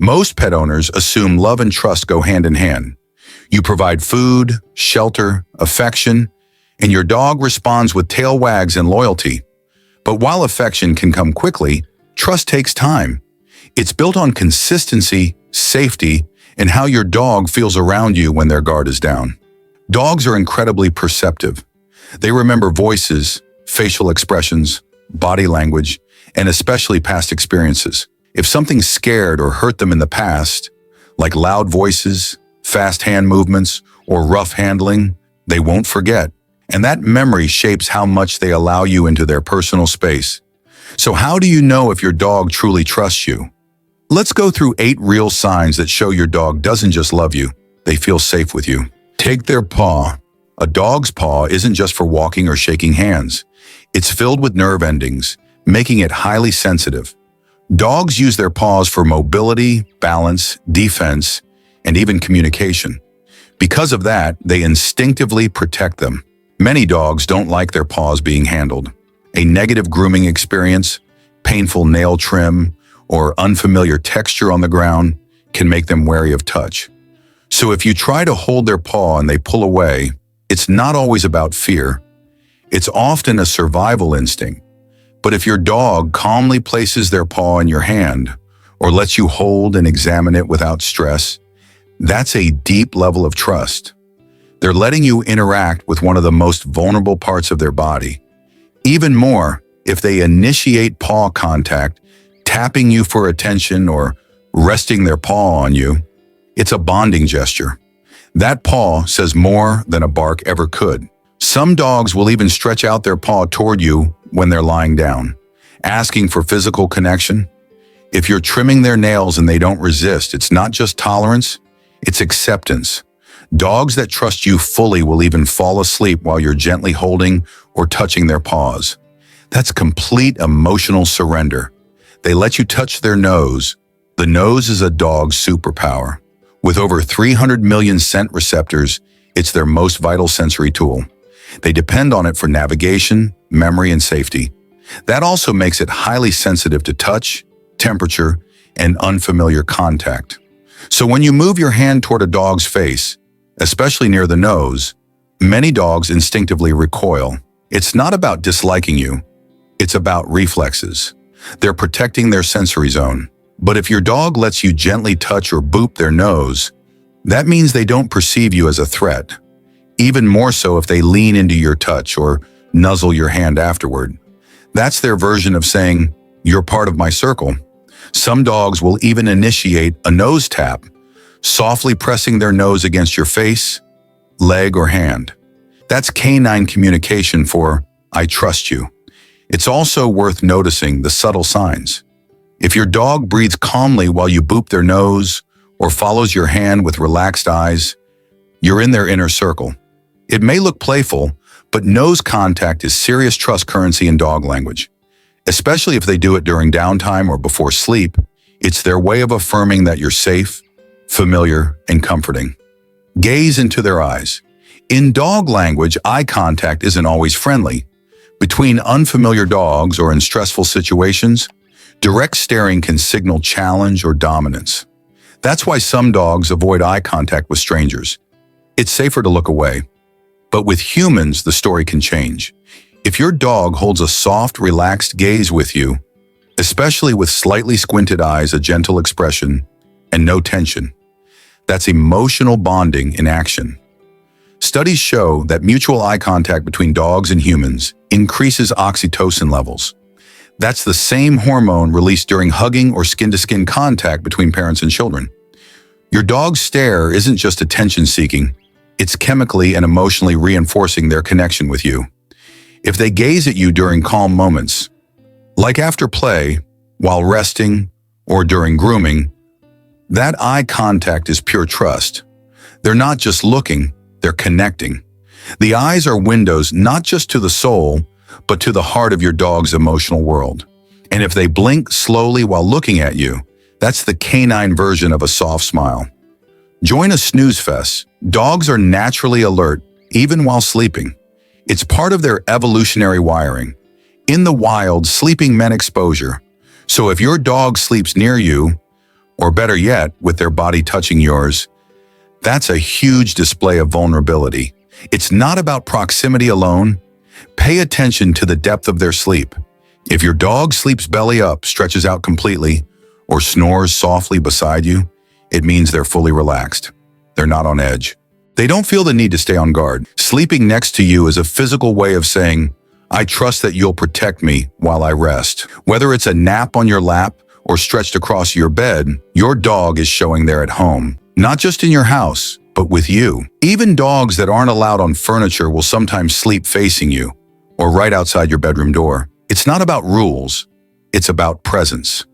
Most pet owners assume love and trust go hand in hand. You provide food, shelter, affection, and your dog responds with tail wags and loyalty. But while affection can come quickly, trust takes time. It's built on consistency, safety, and how your dog feels around you when their guard is down. Dogs are incredibly perceptive. They remember voices, facial expressions, body language, and especially past experiences. If something scared or hurt them in the past, like loud voices, fast hand movements, or rough handling, they won't forget. And that memory shapes how much they allow you into their personal space. So how do you know if your dog truly trusts you? Let's go through 8 real signs that show your dog doesn't just love you, they feel safe with you. Take their paw. A dog's paw isn't just for walking or shaking hands. It's filled with nerve endings, making it highly sensitive. Dogs use their paws for mobility, balance, defense, and even communication. Because of that, they instinctively protect them. Many dogs don't like their paws being handled. A negative grooming experience, painful nail trim, or unfamiliar texture on the ground can make them wary of touch. So if you try to hold their paw and they pull away, it's not always about fear. It's often a survival instinct. But if your dog calmly places their paw in your hand or lets you hold and examine it without stress, that's a deep level of trust. They're letting you interact with one of the most vulnerable parts of their body. Even more, if they initiate paw contact, tapping you for attention or resting their paw on you, it's a bonding gesture. That paw says more than a bark ever could. Some dogs will even stretch out their paw toward you when they're lying down, asking for physical connection. If you're trimming their nails and they don't resist, it's not just tolerance, it's acceptance. Dogs that trust you fully will even fall asleep while you're gently holding or touching their paws. That's complete emotional surrender. They let you touch their nose. The nose is a dog's superpower. With over 300 million scent receptors, it's their most vital sensory tool. They depend on it for navigation, memory, and safety. That also makes it highly sensitive to touch, temperature, and unfamiliar contact. So when you move your hand toward a dog's face, especially near the nose, many dogs instinctively recoil. It's not about disliking you. It's about reflexes. They're protecting their sensory zone. But if your dog lets you gently touch or boop their nose, that means they don't perceive you as a threat. Even more so if they lean into your touch or nuzzle your hand afterward. That's their version of saying, "You're part of my circle." Some dogs will even initiate a nose tap, softly pressing their nose against your face, leg, or hand. That's canine communication for, "I trust you." It's also worth noticing the subtle signs. If your dog breathes calmly while you boop their nose or follows your hand with relaxed eyes, you're in their inner circle. It may look playful, but nose contact is serious trust currency in dog language. Especially if they do it during downtime or before sleep, it's their way of affirming that you're safe, familiar, and comforting. Gaze into their eyes. In dog language, eye contact isn't always friendly. Between unfamiliar dogs or in stressful situations, direct staring can signal challenge or dominance. That's why some dogs avoid eye contact with strangers. It's safer to look away. But with humans, the story can change. If your dog holds a soft, relaxed gaze with you, especially with slightly squinted eyes, a gentle expression, and no tension, that's emotional bonding in action. Studies show that mutual eye contact between dogs and humans increases oxytocin levels. That's the same hormone released during hugging or skin-to-skin contact between parents and children. Your dog's stare isn't just attention-seeking, it's chemically and emotionally reinforcing their connection with you. If they gaze at you during calm moments, like after play, while resting, or during grooming, that eye contact is pure trust. They're not just looking, they're connecting. The eyes are windows not just to the soul, but to the heart of your dog's emotional world. And if they blink slowly while looking at you, that's the canine version of a soft smile. Join a SnoozeFest. Dogs are naturally alert, even while sleeping. It's part of their evolutionary wiring. In the wild, sleeping meant exposure. So if your dog sleeps near you, or better yet, with their body touching yours, that's a huge display of vulnerability. It's not about proximity alone. Pay attention to the depth of their sleep. If your dog sleeps belly up, stretches out completely, or snores softly beside you, it means they're fully relaxed. They're not on edge. They don't feel the need to stay on guard. Sleeping next to you is a physical way of saying, I trust that you'll protect me while I rest. Whether it's a nap on your lap or stretched across your bed, your dog is showing they're at home. Not just in your house, but with you. Even dogs that aren't allowed on furniture will sometimes sleep facing you or right outside your bedroom door. It's not about rules. It's about presence.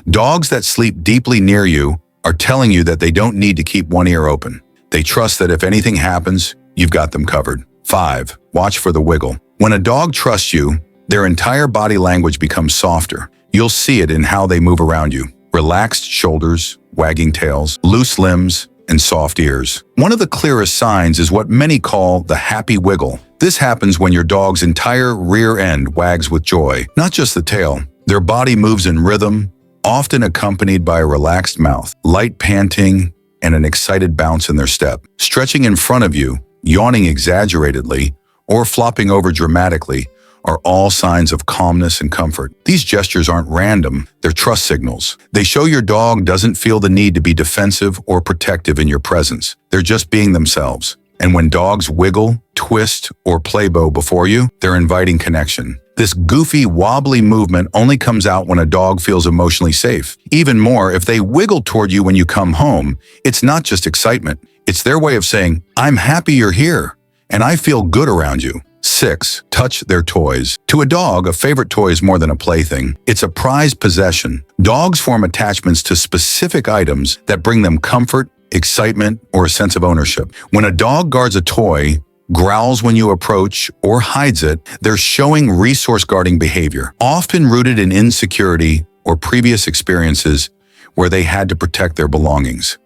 Dogs that sleep deeply near you are telling you that they don't need to keep one ear open. They trust that if anything happens, you've got them covered. 5. Watch for the wiggle. When a dog trusts you, their entire body language becomes softer. You'll see it in how they move around you. Relaxed shoulders, wagging tails, loose limbs, and soft ears. One of the clearest signs is what many call the happy wiggle. This happens when your dog's entire rear end wags with joy, not just the tail. Their body moves in rhythm, often accompanied by a relaxed mouth, light panting, and an excited bounce in their step. Stretching in front of you, yawning exaggeratedly, or flopping over dramatically are all signs of calmness and comfort. These gestures aren't random, they're trust signals. They show your dog doesn't feel the need to be defensive or protective in your presence. They're just being themselves. And when dogs wiggle, twist, or play bow before you, they're inviting connection. This goofy, wobbly movement only comes out when a dog feels emotionally safe. Even more, if they wiggle toward you when you come home, it's not just excitement. It's their way of saying, I'm happy you're here, and I feel good around you. 6. Touch their toys. To a dog, a favorite toy is more than a plaything. It's a prized possession. Dogs form attachments to specific items that bring them comfort, excitement, or a sense of ownership. When a dog guards a toy, growls when you approach, or hides it, they're showing resource-guarding behavior, often rooted in insecurity or previous experiences where they had to protect their belongings.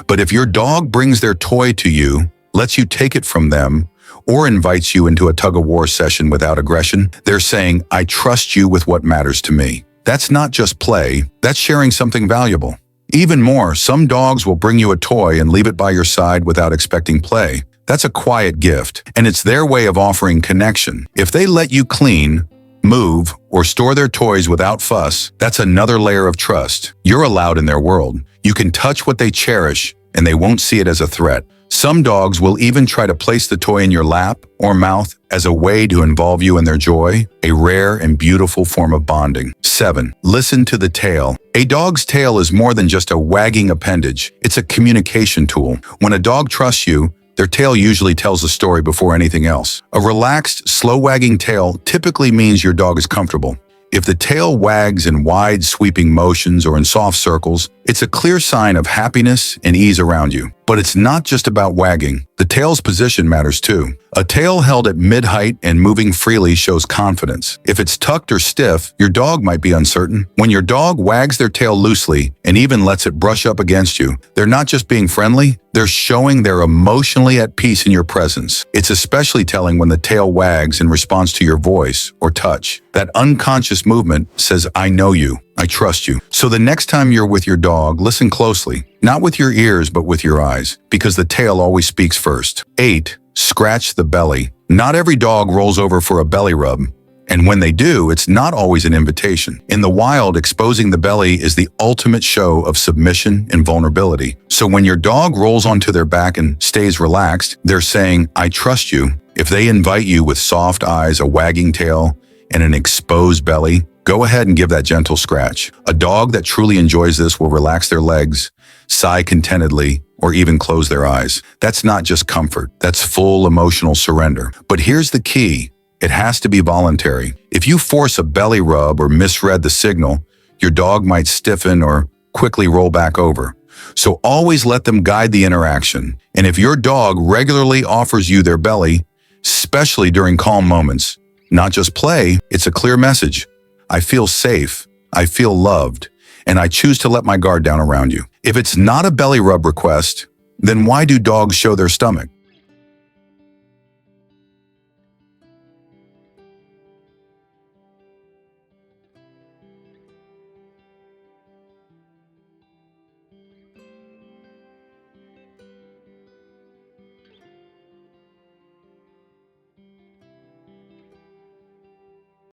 But if your dog brings their toy to you, lets you take it from them, or invites you into a tug-of-war session without aggression, they're saying, I trust you with what matters to me. That's not just play, that's sharing something valuable. Even more, some dogs will bring you a toy and leave it by your side without expecting play. That's a quiet gift, and it's their way of offering connection. If they let you clean, move, or store their toys without fuss, that's another layer of trust. You're allowed in their world. You can touch what they cherish, and they won't see it as a threat. Some dogs will even try to place the toy in your lap or mouth as a way to involve you in their joy, a rare and beautiful form of bonding. 7. Listen to the tail. A dog's tail is more than just a wagging appendage. It's a communication tool. When a dog trusts you, their tail usually tells a story before anything else. A relaxed, slow-wagging tail typically means your dog is comfortable. If the tail wags in wide, sweeping motions or in soft circles, it's a clear sign of happiness and ease around you. But it's not just about wagging. The tail's position matters too. A tail held at mid-height and moving freely shows confidence. If it's tucked or stiff, your dog might be uncertain. When your dog wags their tail loosely and even lets it brush up against you, they're not just being friendly, they're showing they're emotionally at peace in your presence. It's especially telling when the tail wags in response to your voice or touch. That unconscious movement says, I know you, I trust you. So the next time you're with your dog, listen closely. Not with your ears, but with your eyes, because the tail always speaks first. 8. Scratch the belly. Not every dog rolls over for a belly rub, and when they do, it's not always an invitation. In the wild, exposing the belly is the ultimate show of submission and vulnerability. So when your dog rolls onto their back and stays relaxed, they're saying, I trust you. If they invite you with soft eyes, a wagging tail, and an exposed belly, go ahead and give that gentle scratch. A dog that truly enjoys this will relax their legs, sigh contentedly, or even close their eyes. That's not just comfort, that's full emotional surrender. But here's the key. It has to be voluntary. If you force a belly rub or misread the signal, your dog might stiffen or quickly roll back over. So always let them guide the interaction. And if your dog regularly offers you their belly, especially during calm moments, not just play, it's a clear message. I feel safe, I feel loved, and I choose to let my guard down around you. If it's not a belly rub request, then why do dogs show their stomach?